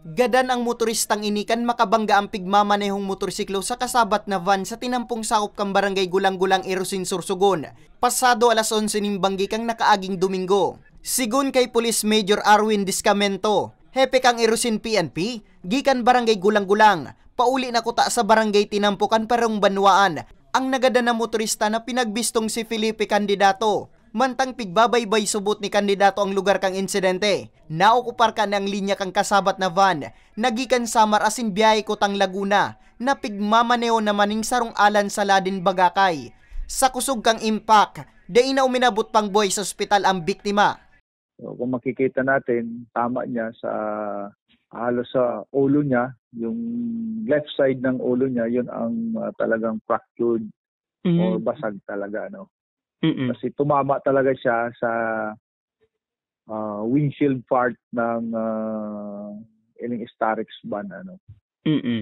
Gadan ang motoristang inikan makabangga ang pigmamanehong motorsiklo sa kasabat na van sa tinampong sakop kang barangay Gulang-Gulang, Irusin, Sorsogon. Pasado alas 11 ning banggi kang nakaaging Domingo. Sigun kay Police Major Arwin Discamento, hepe kang Irusin PNP, gikan barangay Gulang-Gulang, pauli na kuta sa barangay Tinampukan Perong Banwaan, ang nagada na motorista na pinagbistong si Felipe Candidato. Mantang pigbabaybay subot ni kandidato ang lugar kang insidente. Naokupar ka ng linya kang kasabat na van, nagikan Samar asin biyahe ko tang Laguna, na pigmamaneo na maning sarong alan sa Ladin Bagakay. Sa kusog kang impact, day na uminabot pang buhay sa ospital ang biktima. So, kung makikita natin, tama niya sa halos sa ulo niya, yung left side ng ulo niya, yun ang talagang fractured or basag talaga, no? Kasi tumama talaga siya sa windshield part ng ining Starex van, ano.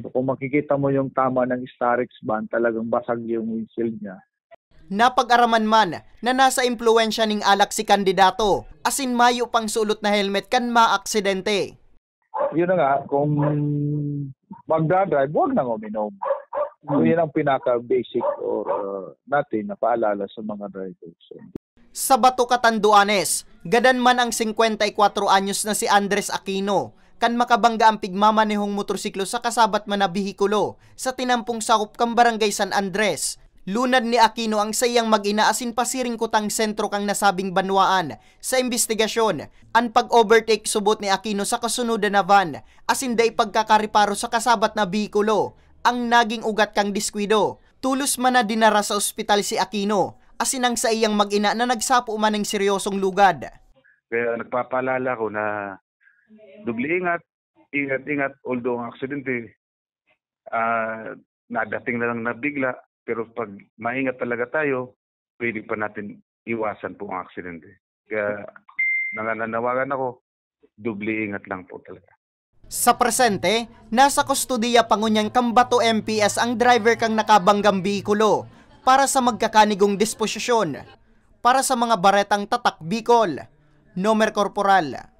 So, kung makikita mo yung tama ng Starex van, talagang basag yung windshield niya. Napag-araman man na nasa impluensya ning alak si kandidato, asin mayo pang sulot na helmet kan maaksidente. Yun na nga, kung magdadrive, huwag nang uminom. So, yun ang pinaka-basic or natin na paalala sa mga drivers. Sa Bato, Catanduanes, gadan man ang 54 anyos na si Andres Aquino, kan makabangga ang pigmamanehong motorsiklo sa kasabat man na bihikulo sa tinampong sakop kang barangay San Andres. Lunad ni Aquino ang sayang mag-ina asin pasiring kutang sentro kang nasabing banwaan. Sa investigasyon, ang pag-overtake subot ni Aquino sa kasunod na van, asin day pagkakariparo sa kasabat na bihikulo, ang naging ugat kang diskwido. Tulos man na dinara sa ospital si Aquino, asin ang sa iyang mag-ina na nagsapo man ng seryosong lugad. Kaya nagpapaalala ko na dubli ingat, ingat, although ang aksidente, nadating na lang na bigla, pero pag maingat talaga tayo, pwede pa natin iwasan po ang aksidente. Kaya nananawagan ako, dubli ingat lang po talaga. Sa presente, nasa kustudiya pangunyang Cambato MPS ang driver kang nakabanggang bihikulo para sa magkakanigong disposisyon. Para sa mga baretang tatak Bicol, Nomer Corporal